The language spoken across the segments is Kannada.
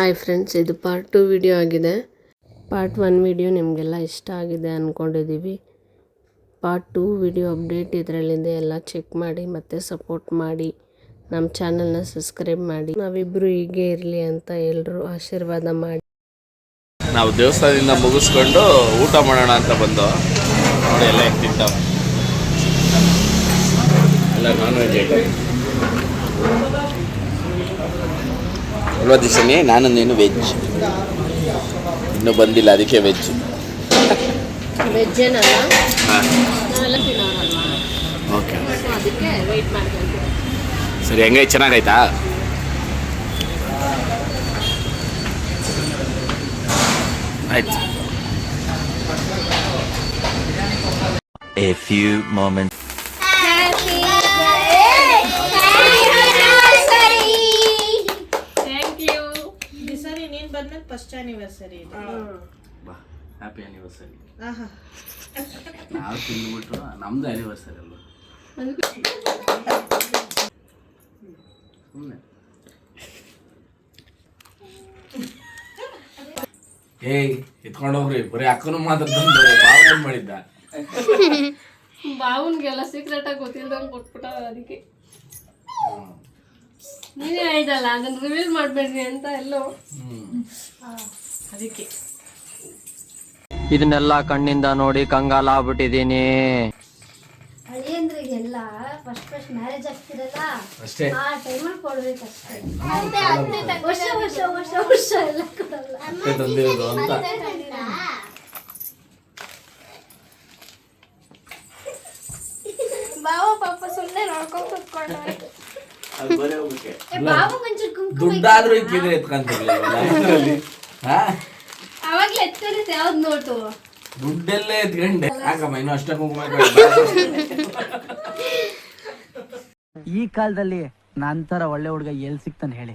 ಹಾಯ್ ಫ್ರೆಂಡ್ಸ್, ಇದು ಪಾರ್ಟ್ 2 ವಿಡಿಯೋ ಆಗಿದೆ. ಪಾರ್ಟ್ 1 ವಿಡಿಯೋ ನಿಮಗೆಲ್ಲ ಇಷ್ಟ ಆಗಿದೆ ಅಂದ್ಕೊಂಡಿದ್ದೀವಿ. ಪಾರ್ಟ್ 2 ವಿಡಿಯೋ ಅಪ್ಡೇಟ್ ಇದರಲ್ಲಿದೆ, ಎಲ್ಲ ಚೆಕ್ ಮಾಡಿ ಮತ್ತು ಸಪೋರ್ಟ್ ಮಾಡಿ. ನಮ್ಮ ಚಾನಲ್ನ ಸಬ್ಸ್ಕ್ರೈಬ್ ಮಾಡಿ. ನಾವಿಬ್ಬರು ಹೀಗೆ ಇರಲಿ ಅಂತ ಎಲ್ಲರೂ ಆಶೀರ್ವಾದ ಮಾಡಿ. ನಾವು ದೇವಸ್ಥಾನದಿಂದ ಮುಗಿಸ್ಕೊಂಡು ಊಟ ಮಾಡೋಣ ಅಂತ ಬಂದು ನೋಡಿ, ಎಲ್ಲ ಹೆಂಗೆ ತಿಂತಾವೆ, ಎಲ್ಲ ನಾನ್ ವೆಜ್ ಐಟಮ್ ಅಲ್ವಾ ದಿಶನಿ? ನಾನು ನೀನು ವೆಜ್, ಇನ್ನೂ ಬಂದಿಲ್ಲ, ಅದಕ್ಕೆ ವೆಜ್. ವೆಜ್ ಏನಲ್ಲ, ನಾವೆಲ್ಲ ತಿನ್ನೋರಲ್ವಾ, ಓಕೆ, ಅದಕ್ಕೆ ವೆಯ್ಟ್ ಮಾಡ್ಕೊಂಡು. ಸರಿ, ಹೆಂಗೈ? ಚೆನ್ನಾಗೈತಾ? ಆಯ್ತು. A few moments. First anniversary ಬಾ, ಹ್ಯಾಪಿ ಆನಿವರ್ಸರಿ. ನಾವು ತಿಂದ್ಬಿಟ್ಟು ನಮ್ದು ಆನಿವರ್ಸರಿ ಅಲ್ವಾ? ಏಯ್, ಎತ್ಕೊಂಡೋಗ್ರಿ, ಬರೀ ಅಕ್ಕನು ಮಾತ್ರ ಬಾವ ಏನ್ ಮಾಡಿದ್ದ? ಬಾವನ್ಗೆಲ್ಲ ಸೀಕ್ರೆಟ್ ಆಗಿ ಗೊತ್ತಿಲ್ದಂಗೆ ಕೊಟ್ಬಿಟ್ಟ. ಅದಕ್ಕೆ ನೀನೇ ಆಯ್ತಲ್ಲ, ಅದನ್ನ ರಿವೀಲ್ ಮಾಡ್ಬೇಡ್ರಿ ಅಂತ ಎಲ್ಲೋ. ಅದಕ್ಕೆ ಇದನ್ನೆಲ್ಲ ಕಣ್ಣಿಂದ ನೋಡಿ ಕಂಗಾಲ ಆಗ್ಬಿಟ್ಟಿದೀನಿ. ಅಳಿಯಂದ್ರಿಗೆಲ್ಲ ಫಸ್ಟ್ ಮ್ಯಾರೇಜ್ ಆಗ್ತಿರಲ್ಲ, ಅಷ್ಟೇ ಆ ಟೈಮಲ್ಲಿ ಕೊಡ್ಬೇಕಷ್ಟೇ. ವರ್ಷ ವರ್ಷ ವರ್ಷ ವರ್ಷ ಎಲ್ಲ ಕೊಡಲ್ಲ. ತಂದಿರೋದು ಅಂತ. ಬಾವ ಪಾಪ ಸುಮ್ಮನೆ ನೋಡ್ಕೊಂಡು ಕುತ್ಕೊಂಡ್ರೆ ದುಡ್ಡಾದ್ರೂ ಇಕ್ಕಿದ್ರೆ ಎತ್ಕೊಂತಿರ್ಲಿಲ್ಲ. ಅವಾಗ್ಲೇ ಎತ್ತಿರುತ್ತೆ ಯಾವ್ದು ನೋಟು, ದುಡ್ಡೆಲ್ಲೇ ಎತ್ಕೊಂಡೆ. ಯಾಕಮ್ಮ ಇನ್ನು ಅಷ್ಟ ಕುಂಕುಮ? ಈ ಕಾಲದಲ್ಲಿ ನಂತರ ಒಳ್ಳೆ ಹುಡುಗ ಎಲ್ಲಿ ಸಿಗ್ತಾನೆ ಹೇಳಿ?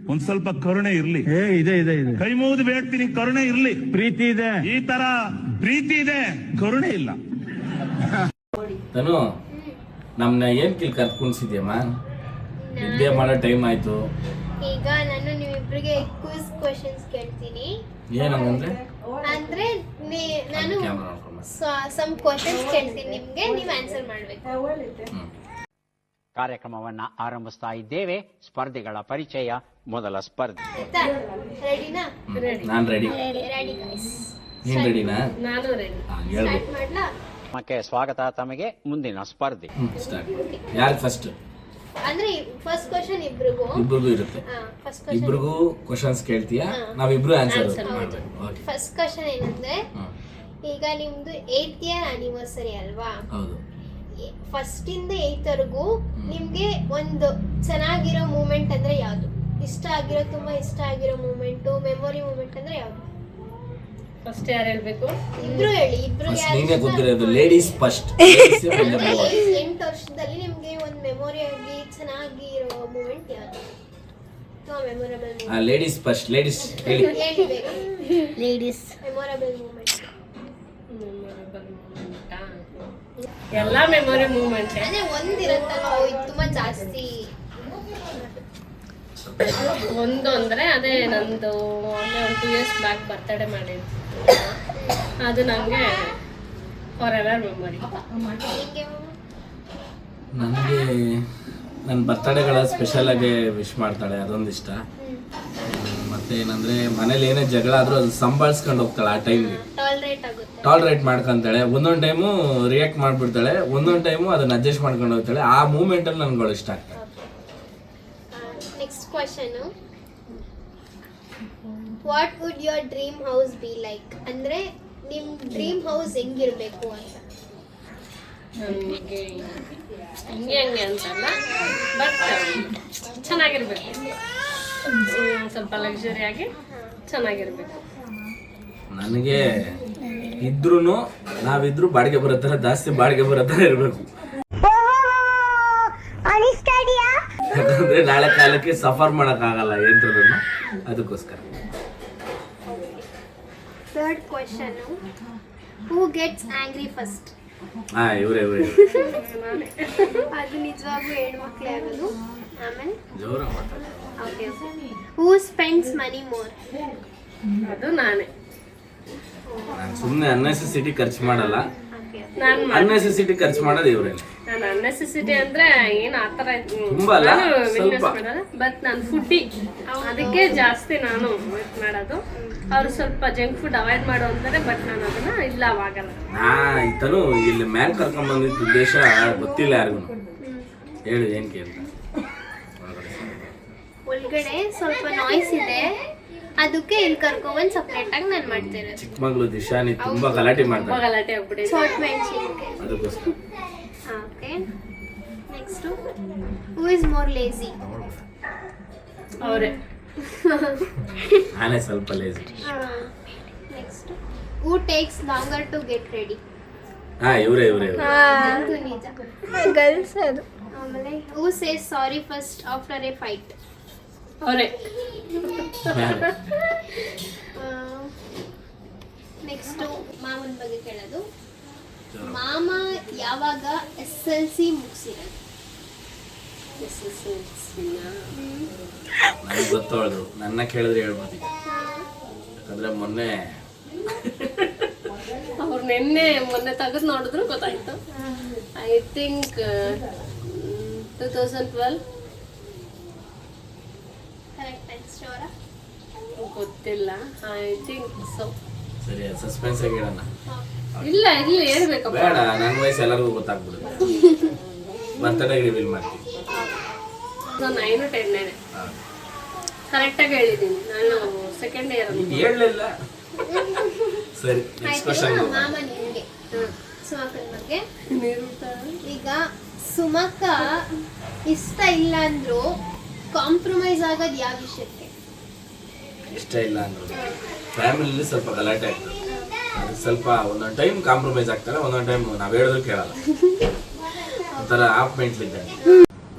ಒಂದ್ ಸ್ವಲ್ಪ ಕರುಣೆ ಇರ್ಲಿ. ಇದೆ ಇದೆ ಇದೆ, ಕೈ ಮುಗಿದು ಬೇಡ್ತೀನಿ, ಕರುಣೆ ಇರ್ಲಿ. ಪ್ರೀತಿ ಇದೆ, ಈ ತರ ಪ್ರೀತಿ ಇದೆ, ಕರುಣೆ ಇಲ್ಲ. ತನು, ನಮ್ನ ಏನ್ ಕಿಲ್ ಕರ್ಕೊಂಡ್ಸಿದ್ಯಮ್ಮ? ನಿದ್ದೆ ಮಾಡೋ ಟೈಮ್ ಆಯ್ತು. ಈಗ ನಾನು ನಿಮ್ಮಿಬ್ರಿಗೆ ಕ್ವಿಜ್ ಕ್ವೆಶ್ಚನ್ಸ್ ಕೇಳ್ತೀನಿ. ಏನಂದ್ರೆ ಅಂದ್ರೆ ನಾನು ಸಮ್ ಕ್ವೆಶ್ಚನ್ಸ್ ಕೇಳ್ತೀನಿ ನಿಮ್ಗೆ, ನೀವು ಆನ್ಸರ್ ಮಾಡ್ಬೇಕು. ಕಾರ್ಯಕ್ರಮವನ್ನ ಆರಂಭಿಸ್ತಾ ಇದ್ದೇವೆ. ಸ್ಪರ್ಧಿಗಳ ಪರಿಚಯ. ಮೊದಲ ಸ್ಪರ್ಧಿ. ರೆಡಿನಾ? ನಾನ್ ರೆಡಿ. Ready guys. ನೀನ್ ರೆಡಿನಾ? ನಾನು ರೆಡಿ. ಹೇಳ್ಬೇಕು. ಮಾಡ್ಲಾ? ನಮಗೆ ಸ್ವಾಗತ. ತಮಗೆ ಮುಂದಿನ ಸ್ಪರ್ಧಿ. ಸ್ಟಾರ್ಟ್. ಯಾರು ಫಸ್ಟ್? ಅಂದ್ರೆ ಫಸ್ಟ್ ಕ್ವೆಶ್ಚನ್ ಇಬ್ರಿಗೂ ಇರುತ್ತೆ. ಫಸ್ಟ್ ಇಬ್ರಿಗೂ ಕ್ವಶನ್ಸ್ ಕೇಳ್ತೀಯಾ? ನಾವಿಬ್ರು ಆನ್ಸರ್ ಮಾಡ್ಬೇಕು. ಓಕೆ. ಫಸ್ಟ್ ಕ್ವೆಶ್ಚನ್ ಏನಂದ್ರೆ, ಈಗ ನಿಮ್ದು 8th ಇಯರ್ ಆನಿವರ್ಸರಿ ಅಲ್ವಾ? ಹೌದು. ಫಸ್ಟ್ ಇಂದ 8th ವರೆಗೂ ನಿಮ್ಗೆ ಒಂದು ಚೆನ್ನಾಗಿರೋ ಮೂಮೆಂಟ್ ಅಂದ್ರೆ ಯಾವುದು? ಇಷ್ಟ ಆಗಿರೋ, ತುಂಬಾ ಇಷ್ಟ ಆಗಿರೋ ಮೂಮೆಂಟ್, ಮೆಮೊರಿ ಮೂಮೆಂಟ್ ಅಂದ್ರೆ ಯಾವುದು? ಫಸ್ಟ್ ಯಾರು ಹೇಳ್ಬೇಕು? ಇಬ್ರು ಹೇಳಿ. ಇಬ್ರು ನೀನೇ ಗೊತ್ತಿರೋದು. Ladies first. 8 ವರ್ಷದಲ್ಲಿ ನಿಮ್ಗೆ ಒಂದು ಮೆಮೊರಿ ಆಗಿ ಚೆನ್ನಾಗಿರೋ ಮೂಮೆಂಟ್ ಯಾವುದು? Memorable moment. Ladies first. Ladies ಹೇಳಿ. Ladies memorable moment. ಎಲ್ಲ ಮೆಮೊರಿ ಮೂಮೆಂಟ್ ಅದೇ ಒಂದಿರುತ್ತಲ್ಲ, ಇದು ತುಂಬಾ ಜಾಸ್ತಿ. ಒಂದು ಅಂದ್ರೆ ಅದೇ ನಂದು ಒಂದು 2 years ಬ್ಯಾಕ್ ಬರ್ತಡೇ ಮಾಡಿದ್ದು, ಅದು ನನಗೆ ಫಾರ್ ಎವರ್ ಮೆಮೊರಿ. ನನಗೆ ನನ್ನ ಬರ್ತಡೇಗಳ ಸ್ಪೆಷಲ್ ಆಗಿ ವಿಶ್ ಮಾಡ್ತಾಳೆ, ಅದೊಂದಿಷ್ಟ. ಮತ್ತೆ ಏನಂದ್ರೆ, ಮನೇಲಿ ಏನೇ ಜಗಳ ಆದ್ರೂ ಅದು ಸಂಭಾಳಿಸ್ಕೊಂಡು ಹೋಗ್ತಾಳೆ. ಆ ಟೈಮ್ಗೆ ಟಾಲರೇಟ್ ಮಾಡ್ಕೊಂತಾಳೆ. ಒಂದೊಂದು ಟೈಮು ರಿಯಾಕ್ಟ್ ಮಾಡ್ಬಿಡ್ತಾಳೆ, ಒಂದೊಂದು ಟೈಮು ಅದನ್ನ ಅಡ್ಜಸ್ಟ್ ಮಾಡ್ಕೊಂಡು ಹೋಗ್ತಾಳೆ. ಆ ಮೂಮೆಂಟ್ ಅಲ್ಲಿ ನನ್ಗಳು ಇಷ್ಟ ಆಗ್ತದೆ. Next question, what would your dream house be like? ಅಂದ್ರೆ ನಿಮ್ ಡ್ರೀಮ್ ಹೌಸ್ ಹೆಂಗಿರ್ಬೇಕು ಅಂತ? ನನಗೆ ಹಿಂಗೆ ಅಂತಲ್ಲ, ಬಟ್ ಚೆನ್ನಾಗಿರ್ಬೇಕು, ಸ್ವಲ್ಪ ಲಕ್ಸುರಿಯಾಗಿ ಚೆನ್ನಾಗಿರ್ಬೇಕು. ನನಗೆ ಇದ್ರೂ ನಾವಿದ್ರು ಬಾಡಿಗೆ ಬರೋ ಥರ, ಜಾಸ್ತಿ ಬಾಡಿಗೆ ಬರೋ ಥರ ಇರಬೇಕು. ಯಾಕಂದ್ರೆ ನಾಳೆ ಕಾಲಕ್ಕೆ ಸಫರ್ ಮಾಡೋಕ್ಕಾಗಲ್ಲ ಏನ್ರದನ್ನು, ಅದಕ್ಕೋಸ್ಕರ. ಥರ್ಡ್ ಕ್ವೆಶ್ಚನ್, ಹೂ ಗೆಟ್ಸ್ ಆಂಗ್ರಿ ಫಸ್ಟ್? ಇವರೇ ಅದು ನಿಜವಾಗ್ಲೂ ಹೆಣ್ಮಕ್ಳೇ ಆಗೋದು. ಆಮೇಲೆ ಜೋರ ಮಾತಾಡ. ಓಕೆ ಹೂ ಸ್ಪೆಂಡ್ಸ್ ಮನಿ ಮೋರ್? ಅದು ನಾನೇ. ನಾನು ಸುಮ್ಮನೆ ಅನ್ನೆಸೆಸಿಟಿ ಖರ್ಚು ಮಾಡಲ್ಲ, ಓಕೆ ನಾನು ಅನ್ನೆಸೆಸಿಟಿ ಖರ್ಚು ಮಾಡೋದು ಇವ್ರೇನೆ. ನಾನು ಅನ್ನೆಸೆಸಿಟಿ ಅಂದ್ರೆ ಏನು ಆ ಥರ ತುಂಬಾ ಅಲ್ಲ, ಸ್ವಲ್ಪ. ಬಟ್ ನಾನು ಫುಡ್ಡಿ, ಅದಕ್ಕೆ ಜಾಸ್ತಿ ನಾನು ವೇಟ್ ಮಾಡೋದು. ಅವ್ರು ಸ್ವಲ್ಪ ಜಂಕ್ ಫುಡ್ ಅವಾಯ್ಡ್ ಮಾಡು ಅಂತಾರೆ, ಬಟ್ ನಾನು ಅದನ್ನ ಇಲ್ಲ ಅವಾಗಲ್ಲ. ಈತನು ಇಲ್ಲಿ ಮ್ಯಾಲ್ ಕರ್ಕೊಂಡ್ ಬಂದಿದ್ದ ಉದ್ದೇಶ ಗೊತ್ತಿಲ್ಲ ಯಾರಿಗೂ. ಹೇಳು ಏನ್ ಕೇಳ್ತ. ಒಳಗಡೆ ಸ್ವಲ್ಪ ನಾಯ್ಸ್ ಇದೆ, ಅದಕ್ಕೆ ಇಲ್ಲಿ ಕರ್ಕೊಂಡ್ಬಂದು ಸಪ್ರೇಟ್ ಆಗಿ ನಾನು ಮಾಡ್ತೇನೆ. ಚಿಕ್ಕಮಗಳು ದಿಶಾನಿ ತುಂಬಾ ಗಲಾಟೆ ತುಂಬಾ ಮಾಡ್ತಾರೆ, ಗಲಾಟೆ ಆಗ್ಬಿಟ್ಟಿದೆ. ಶಾರ್ಟ್ ಮೆಣಸಿನ್ಕಾಯಿ. ಅದಕ್ಕೋಸ್ಕರ. Okay next who is more lazy? ಅವರೇ. ನಾನೇ ಸ್ವಲ್ಪ lazy. Next who takes longer to get ready? ಇವ್ರೇ ಅದು ನಿಜ, ಗರ್ಲ್ಸ್ ಅದು. ಆಮೇಲೆ who says sorry first after a fight? ಅವರೇ. ನೆಕ್ಸ್ಟ್ ಮಾಮನ ಬಗ್ಗೆ ಕೇಳೋದು. ಮಾಮ ಯಾವಾಗ SLC ಮುಗಿಸಿರೋದು? ನನಗೆ ಗೊತ್ತವಳ್ದು, ನನ್ನ ಕೇಳಿದ್ರೆ ಹೇಳ್ಬೋದು. ಯಾಕಂದ್ರೆ ಮೊನ್ನೆ ಅವ್ರು ಮೊನ್ನೆ ತೆಗೆದು ನೋಡಿದ್ರು ಗೊತ್ತಾಯ್ತು. I think 2012. Correct answer? ಗೊತ್ತಿಲ್ಲ, ಐ ಥಿಂಕ್ ಸೊ. ಸರಿ ಸಸ್ಪೆನ್ಸ್ ಆಗಿ ಹೇಳೋಣ. ಇಲ್ಲ ಇಲ್ಲಿ ಹೇಳ್ಬೇಕಪ್ಪ. ಬೇಡ, ನನ್ನ ವಯಸ್ಸು ಎಲ್ಲರಿಗೂ ಗೊತ್ತಾಗ್ಬಿಡುತ್ತೆ. ಬರ್ತಡೇ ರಿವೀಲ್ ಮಾಡ್ತೀವಿ. 9 10 ಕರೆಕ್ಟಾಗಿ ಹೇಳಿದ್ದೀನಿ ನಾನು. ಸೆಕೆಂಡ್ ಇಯರ್ ಹೇಳಲಿಲ್ಲ. ಸರಿ ನೆಕ್ಸ್ಟ್ ಕ್ವಶನ್. ಮಾಮ ನಿಮಗೆ ಸುಮಕ್ಕನ ಬಗ್ಗೆ. ಈಗ ಸುಮಕ್ಕ ಇಷ್ಟ ಇಲ್ಲ ಅಂದ್ರು ಕಾಂಪ್ರಮೈಸ್ ಆಗೋದು ಯಾವ ವಿಷಯಕ್ಕೆ? ಇಷ್ಟ ಇಲ್ಲ ಅಂದ್ರು ಫ್ಯಾಮಿಲಿಲಿ ಸ್ವಲ್ಪ ಗಲಾಟೆ ಆಗ್ತದೆ, ಅದು ಸ್ವಲ್ಪ ಒಂದೊಂದು ಟೈಮ್ ಕಾಂಪ್ರಮೈಸ್ ಆಗ್ತಾರೆ, ಒಂದೊಂದು ಟೈಮ್ ನಾವ್ ಹೇಳಿದ್ರು ಕೇಳಲ್ಲ. ಒಂಥರ ಆಫ್ ಮೆಂಟ್ಲ್ ಇದ್ದಂಗೆ.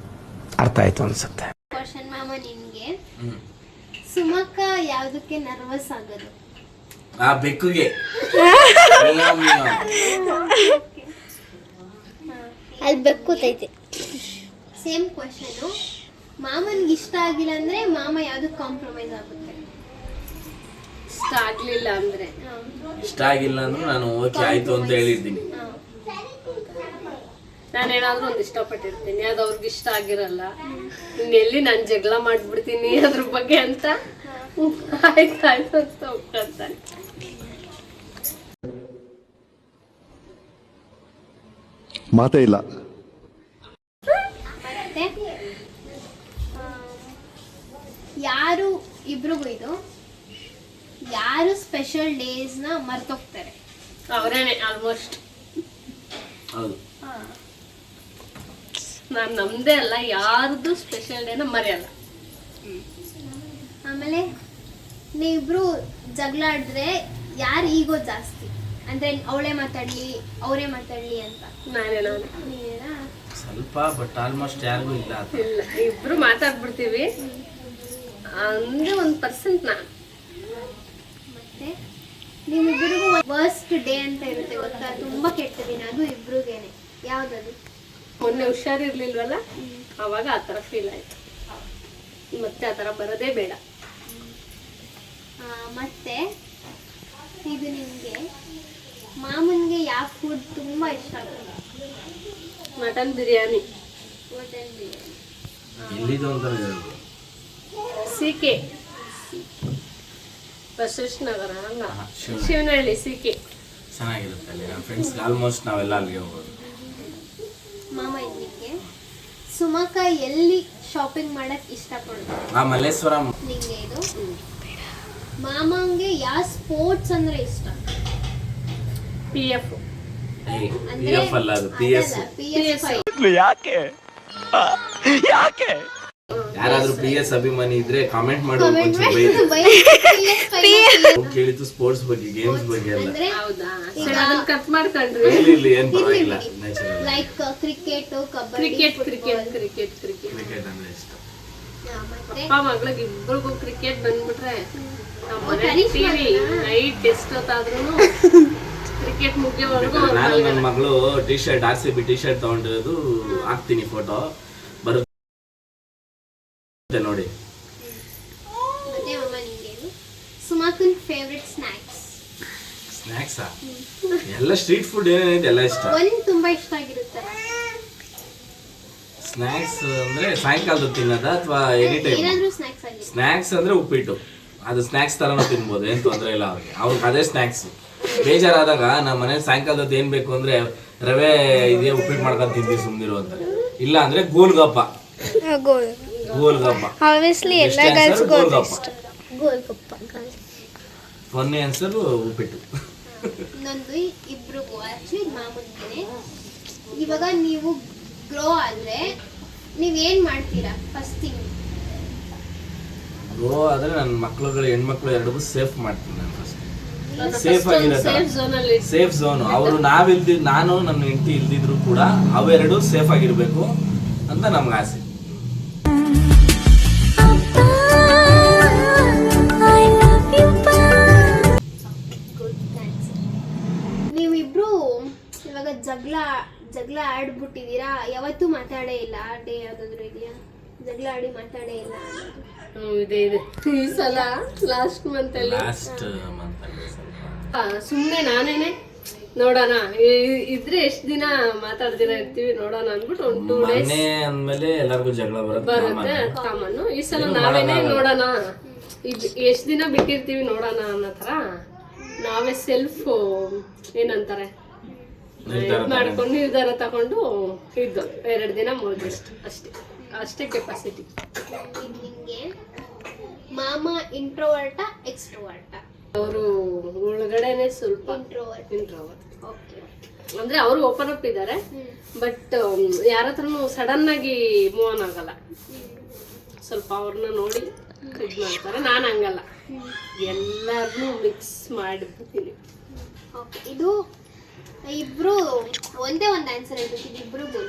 ಅರ್ಥ ಆಯ್ತು ಅನ್ಸುತ್ತೆ. ಕ್ವಶನ್ ಮಾಮ ನಿನ್ಗೆ. ಸುಮಕ್ಕ ಯಾವ್ದಕ್ಕೆ ನರ್ವಸ್ ಆಗೋದು? ಆ ಬೆಕ್ಕುಗೆ. ಅಲ್ಲಿ ಬೆಕ್ಕೂತೈತೆ. Same question. ಮಾಮನ್ಗೆ ಇಷ್ಟ ಆಗಿಲ್ಲ ಅಂದ್ರೆ ಮಾಮ ಯಾವ್ದಕ್ಕೆ ಕಾಂಪ್ರಮೈಸ್ ಆಗುತ್ತೆ? ಇಷ್ಟ ಆಗ್ಲಿಲ್ಲ ಅಂದ್ರೆ ಇಷ್ಟ ಆಗಿಲ್ಲ ಅಂದ್ರೆ ನಾನು ಓಕೆ ಆಯ್ತು ಅಂತ ಹೇಳಿದ್ದೀನಿ. ನಾನೇನಾದ್ರೂ ಒಂದು ಇಷ್ಟಪಟ್ಟಿರ್ತೀನಿ, ಅದು ಅವ್ರಿಗೆ ಇಷ್ಟ ಆಗಿರಲ್ಲ, ಇನ್ನೆಲ್ಲಿ ನಾನು ಜಗಳ ಮಾಡ್ಬಿಡ್ತೀನಿ ಅದ್ರ ಬಗ್ಗೆ ಅಂತ ಆಯ್ತಾಯ್ತು ಅಂತ ಒಪ್ಕೊಂತಾನೆ. ಮಾತೇ ಇಲ್ಲ. ಮತ್ತೆ ಯಾರು ಇಬ್ರಿಗೂ ಇದು ಯಾರು ಸ್ಪೆಷಲ್ ಡೇಸ್ನ ಮರ್ತೋಗ್ತಾರೆ? ಅವರೇನೆ ಆಲ್ಮೋಸ್ಟ್. ಹೌದು, ನಾನು ನಮ್ದೇ ಅಲ್ಲ, ಯಾರ್ದು ಸ್ಪೆಷಲ್ ಡೇನ ಮರೆಯಲ್ಲ. ಆಮೇಲೆ ನೀವಿಬ್ರು ಜಗಳ ಆಡಿದ್ರೆ ಯಾರು ಈಗೋ ಜಾಸ್ತಿ? ಅಂದ್ರೆ ಅವಳೇ ಮಾತಾಡ್ಲಿ ಅವರೇ ಮಾತಾಡ್ಲಿ ಅಂತ? ನಾನೇ. ನೀವೇನಾ? ಸ್ವಲ್ಪ, ಬಟ್ ಆಲ್ಮೋಸ್ಟ್ ಯಾರಿಗೂ ಇಲ್ಲ. ಇಲ್ಲ, ಇಬ್ರು ಮಾತಾಡ್ಬಿಡ್ತೀವಿ ಅಂದ್ರೆ 1% ನಾನು. ಮತ್ತೆ ನಿಮ್ಮಿಬ್ಬರಿಗೂ ವರ್ಸ್ಟ್ ಡೇ ಅಂತ ಇರುತ್ತೆ ಗೊತ್ತಾ? ತುಂಬಾ ಕೆಟ್ಟ ದಿನ, ಅದು ಇಬ್ರಿಗೇನೆ. ಯಾವ್ದದು? ಮೊನ್ನೆ ಹುಷಾರಿರ್ಲಿಲ್ವಲ್ಲ, ಅವಾಗ ಆ ಥರ ಫೀಲ್ ಆಯ್ತು. ಮತ್ತೆ ಆ ಥರ ಬರೋದೇ ಬೇಡ. ಮತ್ತೆ ಇದು ನಿಮಗೆ ಮಾಮನ್ಗೆ ಯಾವ ಫುಡ್ ತುಂಬಾ ಇಷ್ಟ ಆಗುತ್ತೆ? ಮಟನ್ ಬಿರಿಯಾನಿ. ಹೋಟೆಲ್ ಬಿರಿಯಾನಿ. ಎಲ್ಲಿದು ಅಂತ ಹೇಳ್ಬೋದು. ಸಿಕೆ ಬಸವೇಶ್ವರ ನಗರ ಅಲ್ಲ, ಶಿವನಹಳ್ಳಿ ಸಿಕೆ ಚೆನ್ನಾಗಿರುತ್ತೆ ಅಲ್ಲಿ. ನಮ್ಮ ಫ್ರೆಂಡ್ಸ್ ಆಲ್ಮೋಸ್ಟ್ ನಾವೆಲ್ಲ ಅಲ್ಲಿಗೆ ಹೋಗೋದು. ಮಾಮ ಇದಕ್ಕೆ ಸುಮಕ್ಕ ಎಲ್ಲಿ ಶಾಪಿಂಗ್ ಮಾಡಕ್ ಇಷ್ಟಪಡ್ತಾರೆ? ಮಲ್ಲೇಶ್ವರಂ. ನಿಂಗೆ ಇದು ಮಾಮಂಗೆ ಯಾವ ಸ್ಪೋರ್ಟ್ಸ್ ಅಂದ್ರೆ ಇಷ್ಟ? PF. PF ಅಲ್ಲ, ಅದು PS. ಯಾಕೆ ಯಾಕೆ ಯಾರಾದ್ರೂ PS ಅಭಿಮಾನಿ ಇದ್ರೆ ಕಾಮೆಂಟ್ ಮಾಡಿ ಕೇಳಿದ್ದು ಸ್ಪೋರ್ಟ್ಸ್ ಬಗ್ಗೆ, ಗೇಮ್ಸ್ ಬಗ್ಗೆ ಎಲ್ಲ. ಹೌದಾ? ಸರಿ, ಅದನ್ನ ಕಟ್ ಮಾಡ್ಕೊಂಡ್ರಿ. ಇಲ್ಲಿ ಏನ್ ಪರವಾಗಿಲ್ಲ, natural. Like cricket, kabaddi, cricket cricket ಅಂದ್ರೆ ಇಷ್ಟ. ಮತ್ತೆ ಅಪ್ಪ ಮಗಳಿಗೆ ಇಬ್ಬರಿಗೂ ಕ್ರಿಕೆಟ್ ಬಂದ್ಬಿಟ್ರೆ ನಮ್ಮ ಮನೆ ಟಿವಿ ನೈಟ್ ಎಷ್ಟೊತ್ತಾದ್ರೂ ಕ್ರಿಕೆಟ್ ಮುಗಿಯೋವರೆಗೂ. ನಾನು ನನ್ನ ಮಗಳು T shirt RCB T shirt ತಗೊಂಡಿರೋದು ಹಾಕ್ತೀನಿ ಫೋಟೋ. ಬರುತ್ತೆ ನೋಡಿ. ಮತ್ತೆ ಅಮ್ಮ ನಿಂಗೇನು ಸುಮಾಕನ್ ಫೇವ್ರೆಟ್ ಸ್ನ್ಯಾಕ್ಸಾ? ಎಲ್ಲ ಸ್ಟ್ರೀಟ್ ಫುಡ್ ಏನೇನೈತೆ ಎಲ್ಲ ಇಷ್ಟ. ಒಂದು ತುಂಬಾ ಇಷ್ಟ ಆಗಿರುತ್ತೆ ಸ್ನ್ಯಾಕ್ಸ್ ಅಂದ್ರೆ ಸಾಯಂಕಾಲದ ತಿನ್ನೋದ ಅಥವಾ ಎನಿ ಟೈಮ್? ಏನಾದ್ರೂ ಸ್ನಾಕ್ಸ್ ಆಗಿ. ಸ್ನ್ಯಾಕ್ಸ್ ಅಂದ್ರೆ ಉಪ್ಪಿಟ್ಟು, ಅದು ಸ್ನ್ಯಾಕ್ಸ್ ತರನೂ ತಿನ್ಬೋದು, ಏನು ತೊಂದರೆ ಇಲ್ಲ ಅವ್ರಿಗೆ ಅದೇ ಸ್ನ್ಯಾಕ್ಸ್. ಬೇಜಾರಾದಾಗ ನಮ್ಮ ಮನೇಲಿ ಸಾಯಂಕಾಲದ ಏನ್ ಬೇಕು ಅಂದ್ರೆ ರವೆ ಇದೇ ಉಪ್ಪಿಟ್ಟು ಮಾಡ್ಕೊಂಡು ತಿಂತೀವಿ ಸುಮ್ಮನಿರು ಅಂತ. ಇಲ್ಲ ಅಂದ್ರೆ ಗೋಲ್ಗಪ್ಪ. ಆಬ್ವಿಯಸ್ಲಿ ಎಲ್ಲ ಗರ್ಲ್ಸ್ಗೂ ಗೋಲ್ಗಪ್ಪ. ಕೊನೆ ಆನ್ಸರ್ ಉಪ್ಪಿಟ್ಟು. ಇನ್ನೊಂದು ಇಬ್ರಿಗೂ ಆಕ್ಚುಲಿ ಮಾಮೂಲಿಗೆ ಇವಾಗ ನೀವು ಗ್ರೋ ಆದ್ರೆ ನೀವೇನ್ ಮಾಡ್ತೀರಾ ಫಸ್ಟ್ ಥಿಂಗ್? ಗ್ರೋ ಆದ್ರೆ ನನ್ನ ಮಕ್ಳುಗಳು ಹೆಣ್ಮಕ್ಳು ಎರಡಿಗೂ ಸೇಫ್ ಮಾಡ್ತೀನಿ ನಾನು ಫಸ್ಟ್. ಸೇಫ್ ಆಗಿರೋ ಸೇಫ್ ಝೋನ್. ಅವರು ನಾನು ನನ್ನ ಹೆಂಡತಿ ಇಲ್ದಿದ್ರು ಕೂಡ ಅವೆರಡು ಸೇಫ್ ಆಗಿರ್ಬೇಕು ಅಂತ ನಮ್ಗೆ ಆಸೆ. ನೀವಿಬ್ರು ಇವಾಗ ಜಗಳ ಆಡ್ಬಿಟ್ಟಿದೀರಾ, ಯಾವತ್ತೂ ಮಾತಾಡೇ ಇಲ್ಲ. ಡೇ ಯಾವ್ದಾದ್ರು ಇದೆಯಾ ಜಗಳ ಆಡಿ ಮಾತಾಡೇ ಇಲ್ಲ? ಇದೆ ಈ ಸಲ ಲಾಸ್ಟ್ ಮಂತ್ ಅಲ್ಲಿ ಸುಮ್ಮನೆ ನಾನೇನೆ ನೋಡೋಣ ಇದ್ರೆ ಎಷ್ಟ್ ದಿನ ಮಾತಾಡ್ದಿರ ಇರ್ತೀವಿ ನೋಡೋಣ ಅಂದ್ಬಿಟ್ಟು ಒಂದು 2 days ಅಂದ್ಮೇಲೆ ಎಲ್ಲರಿಗೂ ಜಗಳ ಬರುತ್ತೆ ಕಾಮನ್. ಈ ಸಲ ನಾವೇನೆ ನೋಡೋಣ ಎಷ್ಟ್ ದಿನ ಬಿಟ್ಟಿರ್ತೀವಿ ನೋಡೋಣ ಅನ್ನೋ ತರ ನಾವೇ ಸೆಲ್ಫ್ ಏನಂತಾರೆ ಮಾಡ್ಕೊಂಡು ನಿರ್ಧಾರ ತಗೊಂಡು ಇದ್ದು 2 ದಿನ 3 ದಿನ ಅಷ್ಟೇ ಕೆಪಾಸಿಟಿ. ನಿಮ್ಗೆ ಮಾಮ ಇಂಟ್ರೋವರ್ಟಾ ಎಕ್ಸ್ಟ್ರೋವರ್ಟಾ? ಅವರು ಒಳಗಡೆನೆ ಸ್ವಲ್ಪ ಇಂಟ್ರೋವರ್ಟ್. ಓಕೆ, ಅಂದ್ರೆ ಅವರು ಓಪನ್ ಅಪ್ ಇದ್ದಾರೆ, ಬಟ್ ಯಾರ ಹತ್ರನು ಸಡನ್ ಆಗಿ ಮೂವ್ ಆನ್ ಆಗಲ್ಲ. ಸ್ವಲ್ಪ ಅವ್ರನ್ನ ನೋಡಿ ಇದು ಮಾಡ್ತಾರೆ. ನಾನು ಹಂಗಲ್ಲ, ಎಲ್ಲರನ್ನೂ ಮಿಕ್ಸ್ ಮಾಡಿಬಿಡ್ತೀನಿ. ಓಕೆ, ಇದು ಇಬ್ರು ಒಂದೇ ಒಂದು ಆನ್ಸರ್ ಹೇಳ್ಬೇಕಿದ್ದು ಇಬ್ರಿಗೂ.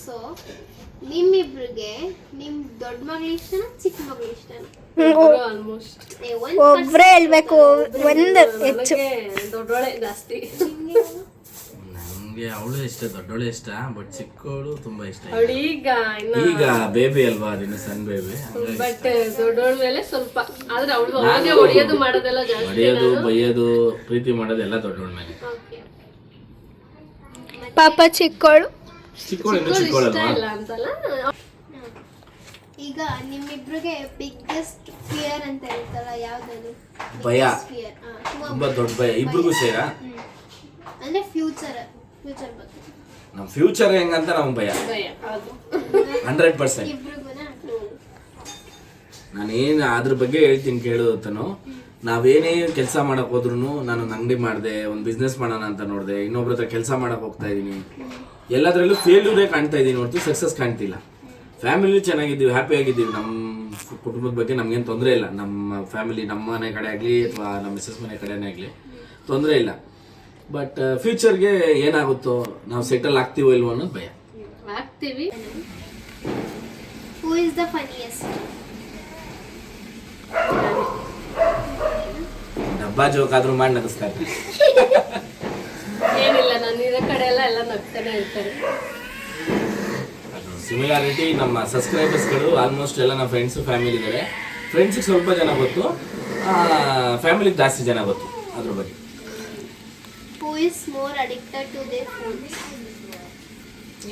ಸೊ ನಿಮ್ಮಿಬ್ರಿಗೆ ನಿಮ್ ದೊಡ್ಡ ಮಗಳು ಇಷ್ಟನಾ ಚಿಕ್ಕ ಮಗಳು ಇಷ್ಟನಾ? ಆಲ್ಮೋಸ್ಟ್ ಒಬ್ರೇ ಹೇಳ್ಬೇಕು, ಒಂದು ಹೆಚ್ಚು. ದೊಡ್ಡೋಳೆ ಜಾಸ್ತಿ. ನಮ್ಗೆ ಅವಳು ಇಷ್ಟ, ದೊಡ್ಡೋಳೆ ಇಷ್ಟ, ಬಟ್ ಚಿಕ್ಕವಳು ತುಂಬಾ ಇಷ್ಟ. ಅವಳು ಈಗ ಬೇಬಿ ಅಲ್ವಾ, ಅದಿನ ಸಣ್ಣ ಬೇಬಿ. ಬಟ್ ದೊಡ್ಡೋಳ ಮೇಲೆ ಸ್ವಲ್ಪ, ಆದ್ರೆ ಅವಳು ಅವಳಿಗೆ ಹೊಡೆಯೋದು ಮಾಡೋದೆಲ್ಲ ಜಾಸ್ತಿ. ಹೊಡೆಯೋದು ಬೈಯೋದು ಪ್ರೀತಿ ಮಾಡೋದೆಲ್ಲ ದೊಡ್ಡೋಳ ಮೇಲೆ. ಪಾಪ ಚಿಕ್ಕವಳು ಇಲ್ಲ ಅಂತಲ್ಲ. ಈಗ ನಿಮ್ಮಿಬ್ರಿಗೆ ಬಿಗ್ಗೆಸ್ಟ್ ಫಿಯರ್ ಅಂತ ಇರುತ್ತಲ್ಲ, ಯಾವ್ದು? ಭಯ, ಫಿಯರ್ ತುಂಬಾ ದೊಡ್ಡ ಭಯ ಇಬ್ರಿಗೂ ಸೇರ. ಅಂದ್ರೆ ಫ್ಯೂಚರ್ ಬಗ್ಗೆ. ನಮ್ ಫ್ಯೂಚರ್ ಹೆಂಗಂತ ನಮ್ಗೆ ಭಯ 100%. ಇಬ್ರಿಗೂನಾ? ನಾನೇನು ಅದ್ರ ಬಗ್ಗೆ ಹೇಳ್ತೀನಿ ಕೇಳೋದನು. ನಾವೇನೇ ಕೆಲಸ ಮಾಡಕ್ ಹೋದ್ರು, ನಾನು ಒಂದು ಅಂಗಡಿ ಮಾಡಿದೆ, ಒಂದು ಬಿಸ್ನೆಸ್ ಮಾಡೋಣ ಅಂತ ನೋಡಿದೆ, ಇನ್ನೊಬ್ರ ಹತ್ರ ಕೆಲಸ ಮಾಡಕ್ ಹೋಗ್ತಾ ಇದೀನಿ, ಎಲ್ಲದರಲ್ಲೂ ಫೇಲ್ಯೂರೇ ಕಾಣ್ತಾ ಇದೀನಿ ಹೊರತು ಸಕ್ಸಸ್ ಕಾಣ್ತಿಲ್ಲ. ಫ್ಯಾಮಿಲಿ ಚೆನ್ನಾಗಿದ್ದೀವಿ, ಹ್ಯಾಪಿ ಆಗಿದ್ದೀವಿ, ನಮ್ಮ ಕುಟುಂಬದ ಬಗ್ಗೆ ನಮ್ಗೇನು ತೊಂದರೆ ಇಲ್ಲ. ನಮ್ಮ ಫ್ಯಾಮಿಲಿ, ನಮ್ಮ ಮನೆ ಕಡೆ ಆಗಲಿ ಅಥವಾ ನಮ್ಮ ಮಿಸಸ್ ಮನೆ ಕಡೆನೇ ಆಗಲಿ ತೊಂದರೆ ಇಲ್ಲ. ಬಟ್ ಫ್ಯೂಚರ್ಗೆ ಏನಾಗುತ್ತೋ, ನಾವು ಸೆಟಲ್ ಆಗ್ತೀವೋ ಇಲ್ವೋ ಅನ್ನೋದು ಭಯ. ಆಗ್ತೀವಿ. Who is the funniest? ಡಬ್ಬಾ ಜೋಕ್ ಆದ್ರೂ ಮಾಡಿ ನಗಿಸ್ತಾರೆ. ಏನಿಲ್ಲ, ನಾನು ಇರೋ ಕಡೆ ಎಲ್ಲ ನಗ್ತಾನೆ ಇರ್ತಾರೆ. ಸಿಮಿಲಾರಿಟಿ ನಮ್ಮ ಸಬ್ಸ್ಕ್ರೈಬರ್ಸ್ಗಳು ಆಲ್ಮೋಸ್ಟ್ ಎಲ್ಲ ನಮ್ಮ ಫ್ರೆಂಡ್ಸು ಫ್ಯಾಮಿಲಿ ಇದ್ದಾರೆ. ಫ್ರೆಂಡ್ಸಿಗೆ ಸ್ವಲ್ಪ ಜನ ಗೊತ್ತು, ಫ್ಯಾಮಿಲಿಗೆ ಜಾಸ್ತಿ ಜನ ಗೊತ್ತು ಅದ್ರ ಬಗ್ಗೆ. Who is more addicted to their phones?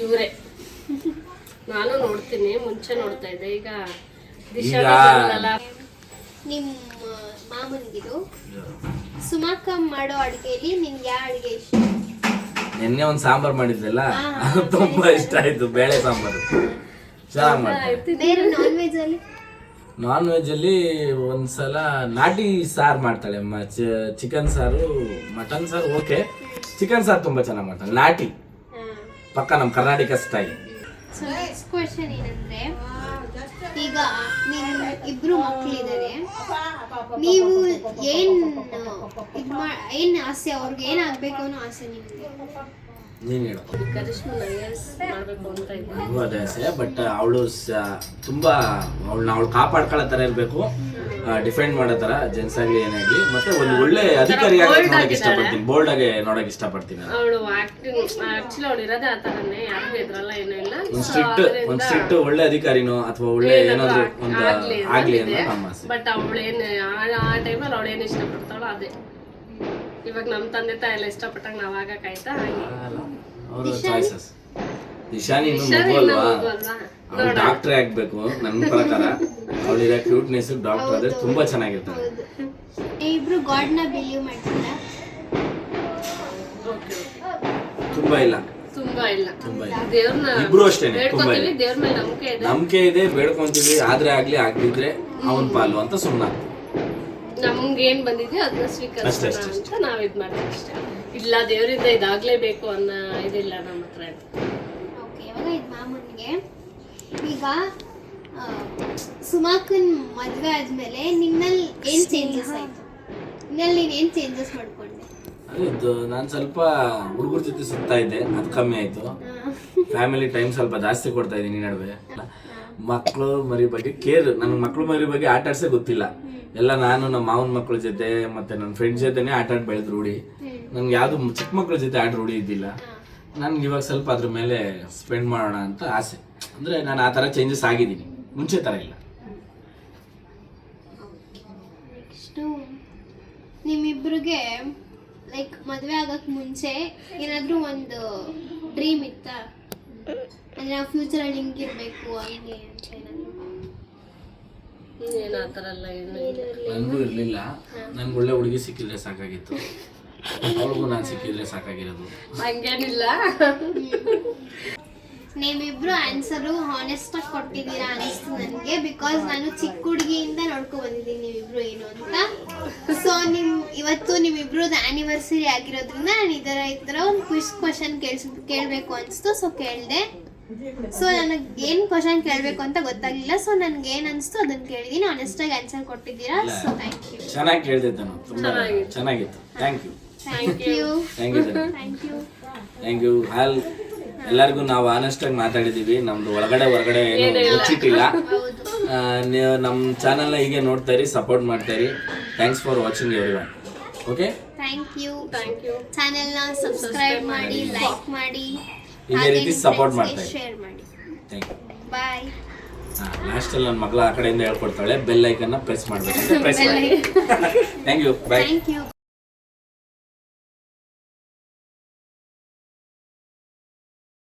ಇವರೇ. ನಾನು ನೋಡ್ತೀನಿ, ಮುಂಚೆ ನೋಡ್ತಾ ಇದ್ದೆ, ಈಗ ನಿಮ್ಮ ಮಾಮನಿಗಿದು ಸುಮಾಕ ಮಾಡೋ ಅಡುಗೆಯಲ್ಲಿ ನಿನ್ಗೆ ಯಾವ ಅಡುಗೆ ಇಷ್ಟ? ನಿನ್ನೆ ಒಂದು ಸಾಂಬಾರ್ ಮಾಡಿದ್ರಲ್ಲ, ಅದು ತುಂಬಾ ಇಷ್ಟ ಆಯ್ತು. ಬೇಳೆ ಸಾಂಬಾರು ಚೆನ್ನಾಗಿ ಮಾಡ್ತಾರೆ. ಬೇರೆ ನಾನ್ ವೆಜ್ ಅಲ್ಲಿ? ನಾನ್ ವೆಜ್ ಅಲ್ಲಿ ಒಂದ್ಸಲ ನಾಟಿ ಸಾರು ಮಾಡ್ತಾಳೆ. ಚಿಕನ್ ಸಾರು, ಮಟನ್ ಸಾರು ಓಕೆ, ಚಿಕನ್ ಸಾರು ತುಂಬಾ ಚೆನ್ನಾಗಿ ಮಾಡ್ತಾಳೆ. ನಾಟಿ ಪಕ್ಕ ನಮ್ಮ Karnataka style. So next question ಏನಂದ್ರೆ, ಈಗ ನಿಮ್ ಇಬ್ರು ಮಕ್ಕಳಿದ್ದಾರೆ, ನೀವು ಏನ್ ಆಸೆ, ಅವ್ರಿಗೆ ಏನಾಗ್ಬೇಕು ಅನ್ನೋ ಆಸೆ ನಿಮ್ಗೆ? ನೀನ್ ಹೇಳು. ಕರಿಷ್ಮಾ IAS ಮಾಡ್ಬೇಕು ಅಂತ ಇದ್ದೀನಿ. ಅದೇ ಆಸೆ, ಬಟ್ ಅವಳು ತುಂಬಾ ಅವಳು ಕಾಪಾಡ್ಕೊಳ್ಳೋ ಥರ ಇರಬೇಕು. ಡಿಫೆಂಡ್ ಮಾಡೋ ತರ ಜೆಂಟ್ಸ್ ಆಗ್ಲಿ ಏನೇ ಆಗ್ಲಿ ಮತ್ತೆ ಒಂದು ಒಳ್ಳೆ ಅಧಿಕಾರಿಯಾಗಿ ನೋಡಕ್ ಇಷ್ಟಪಡ್ತೀನಿ, ಬೋಲ್ಡ್ ಆಗಿ ನೋಡಕ್ ಇಷ್ಟಪಡ್ತೀನಿ. ಅವಳು ಆಕ್ಚುಲಿ ಅವಳು ಇರೋದೇ ಆ ತರನೇ, ಯಾರಿಗೂ ಎದ್ರಲ್ಲ ಏನೂ ಇಲ್ಲ. ಒಂದ್ ಸ್ಟ್ರಿಕ್ಟ್ ಒಳ್ಳೆ ಅಧಿಕಾರಿನೋ ಅಥವಾ ಒಳ್ಳೆ ಏನಾದ್ರು ಒಂದು ಆಗ್ಲಿ ಅನ್ನೋ ನಮ್ಮ ಆಸೆ. ಬಟ್ ಅವಳೇನು ಆ ಟೈಮಲ್ಲಿ ಅವಳೇನು ಇಷ್ಟಪಡ್ತಾಳೋ ಅದೇ. ಇವಾಗ ನಮ್ಮ ತಂದೆ ತಾಯಿ ಎಲ್ಲ ಇಷ್ಟಪಟ್ಟಾಗ ನಾವ್ ಆಗಕ್ಕಾಯ್ತಾ? ಅವರು ಚಾಯ್ಸಸ್. ದಿಶಾನಿ ಅವಳು ಡಾಕ್ಟರ್ ಆಗ್ಬೇಕು ನನ್ನ ಪ್ರಕಾರ. ಅವಳಿರೋ ಕ್ಯೂಟ್ನೆಸ್ ಡಾಕ್ಟರ್ ಆದ್ರೆ ತುಂಬಾ ಚೆನ್ನಾಗಿರ್ತಾರೆ. ಇಬ್ರು ಗಾಡ್ ನ ಬಿಲೀವ್ ಮಾಡ್ತೀರಾ? ತುಂಬಾ ಇಲ್ಲ ದೇವ್ರನ್ನ ಇಬ್ರು ಅಷ್ಟೇನೆ, ತುಂಬಾ ಇಲ್ಲ. ದೇವ್ರ ಮೇಲೆ ನಂಬಿಕೆ ಇದೆ, ನಂಬಿಕೆ ಇದೆ, ಬೇಡ್ಕೊಂತೀವಿ. ಆದ್ರೆ ಆಗ್ಲಿ ಆಗ್ದಿದ್ರೆ ಅವನ್ ಪಾಲು ಅಂತ ಸುಮ್ಮನೆ ನಮ್ಗೆ ಏನ್ ಬಂದಿದೆ ಅದನ್ನ ಸ್ವೀಕರಿಸೋಣ ಅಂತ ನಾವ್ ಇದ್ ಮಾಡ್ತೀವಿ ಅಷ್ಟೇ. ಇಲ್ಲ ದೇವ್ರಿಂದ ಇದಾಗ್ಲೇಬೇಕು ಅನ್ನೋ ಇದಿಲ್ಲ ನಮ್ಮ ಹತ್ರ. ಓಕೆ, ಇವಾಗ ಇದು ಮಾಮೂನ್ಗೆ ಈಗ ಸುಮಾಕನ್ ಮದ್ವೆ ಆದ್ಮೇಲೆ ನಿನ್ನಲ್ಲಿ ಏನ್ ಚೇಂಜಸ್ ಆಯ್ತು? ನಿನ್ನಲ್ಲಿ ನೀನ್ ಏನ್ ಚೇಂಜಸ್ ಮಾಡ್ಕೊಂಡೆ? ಅದು ನಾನು ಸ್ವಲ್ಪ ಹುಡುಗರ ಜೊತೆ ಸುತ್ತಾ ಇದ್ದೆ, ಅದು ಕಮ್ಮಿ ಆಯ್ತು. ಫ್ಯಾಮಿಲಿ ಟೈಮ್ ಸ್ವಲ್ಪ ಜಾಸ್ತಿ ಕೊಡ್ತಾ ಇದ್ದೀನಿ ನಡುವೆ. ಮಕ್ಕಳು ಮರಿ ಬಗ್ಗೆ ಕೇರ್, ನನಗೆ ಮಕ್ಕಳು ಮರಿ ಬಗ್ಗೆ ಆಟ ಆಡ್ಸೇ ಗೊತ್ತಿಲ್ಲ. ಎಲ್ಲ ನಾನು ನಮ್ಮ ಮಾವನ ಮಕ್ಕಳ ಜೊತೆ ಮತ್ತೆ ನನ್ನ ಫ್ರೆಂಡ್ಸ್ ಜೊತೆನೇ ಆಟ ಆಡಿ ಬೆಳೆದು ರೂಢಿ. ನನ್ಗೆ ಯಾವ್ದು ಚಿಕ್ಕ ಮಕ್ಕಳ ಜೊತೆ ಆಟ ರೂಢಿ ಇದ್ದಿಲ್ಲ. ನನ್ಗೆ ಇವಾಗ ಸ್ವಲ್ಪ ಅದ್ರ ಮೇಲೆ ಸ್ಪೆಂಡ್ ಮಾಡೋಣ ಅಂತ ಆಸೆ. ಅಂದ್ರೆ ನಾನು ಆ ಥರ ಚೇಂಜಸ್ ಆಗಿದ್ದೀನಿ, ಮುಂಚೆ ಥರ ಇಲ್ಲ. ನೆಕ್ಸ್ಟು ನಿಮ್ಮಿಬ್ರಿಗೆ ಲೈಕ್ ಮದುವೆ ಆಗಕ್ಕೆ ಮುಂಚೆ ಏನಾದರೂ ಒಂದು ಡ್ರೀಮ್ ಇತ್ತಾ? ಅಂದರೆ ನಾವು ಫ್ಯೂಚರಲ್ಲಿ ಹಿಂಗಿರ್ಬೇಕು ಹಂಗೆ ಅಂತ ಏನಾದರೂ? ಏನ್ ಆ ಥರ ಎಲ್ಲ ಏನು ನನಗೂ ಇರಲಿಲ್ಲ. ನನ್ಗೆ ಒಳ್ಳೆ ಹುಡುಗಿ ಸಿಕ್ಕಿದ್ರೆ ಸಾಕಾಗಿತ್ತು, ಅವ್ರಿಗೂ ನಾನು ಸಿಕ್ಕಿದ್ರೆ ಸಾಕಾಗಿರೋದು. ಹಂಗೇನಿಲ್ಲ. ನೀವಿಬ್ರು ಆನ್ಸರು ಹಾನೆಸ್ಟ್ ಆಗಿ ಕೊಟ್ಟಿದ್ದೀರಾ ಅನಿಸ್ತು ನನಗೆ. ಬಿಕಾಸ್ ನಾನು ಚಿಕ್ಕ ಹುಡುಗಿಯಿಂದ ನೋಡ್ಕೊ ಬಂದಿದ್ದೀನಿ ನೀವಿಬ್ರು ಏನು ಅಂತ. ಸೊ ಇವತ್ತು ನಿಮ್ಮಿಬ್ರದ್ದು ಆ್ಯನಿವರ್ಸರಿ ಆಗಿರೋದ್ರಿಂದ ನಾನು ಈ ಥರ ಒಂದು ಕ್ವಶನ್ ಕೇಳಬೇಕು ಅನಿಸ್ತು. ಸೊ ಕೇಳಿದೆ. ಸೊ ನನಗೆ ಏನು ಕ್ವಶನ್ ಕೇಳಬೇಕು ಅಂತ ಗೊತ್ತಾಗಲಿಲ್ಲ. ಸೊ ನನಗೆ ಏನು ಅನಿಸ್ತು ಅದನ್ನು ಕೇಳಿದ್ದೀನಿ. ಆನೆಸ್ಟಾಗಿ ಆನ್ಸರ್ ಕೊಟ್ಟಿದ್ದೀರಾ. So thank you. ಚೆನ್ನಾಗಿ ಕೇಳಿದೆ ನಾನು, ತುಂಬಾ ಚೆನ್ನಾಗಿತ್ತು. Thank you. Thank you. Thank you. Thank you. Thank you. ಎಲ್ಲರಿಗೂ ನಾವು ಆನೆಸ್ಟ್ ಆಗಿ ಮಾತಾಡಿದೀವಿ. ನಮ್ದು ಹೊರಗಡೆ ಏನು ಮುಚ್ಚಿಟ್ಟಿಲ್ಲ. ನೀವು ನಮ್ಮ ಚಾನಲ್ನ ಹೀಗೆ ನೋಡ್ತಾ ಇರಿ, ಸಪೋರ್ಟ್ ಮಾಡ್ತಾ ಇರಿ. Thanks for watching everyone. Okay, thank you. ಚಾನೆಲ್ನ ಸಬ್ಸ್ಕ್ರೈಬ್ ಮಾಡಿ, ಲೈಕ್ ಮಾಡಿ, ಇದೇ ರೀತಿ ಸಪೋರ್ಟ್ ಮಾಡ್ತಾ ಇರಿ. ಶೇರ್ ಮಾಡಿ. Thank you. ಬಾಯ್. ಲಾಸ್ಟಲ್ಲಿ ನನ್ನ ಮಗಳ ಆ ಕಡೆಯಿಂದ ಹೇಳ್ಕೊಡ್ತಾಳೆ, ಬೆಲ್ ಐಕನ್ನ ಪ್ರೆಸ್ ಮಾಡಬೇಕು. ಪ್ರೆಸ್ ಮಾಡಿ. Thank you. Bye. Thank you.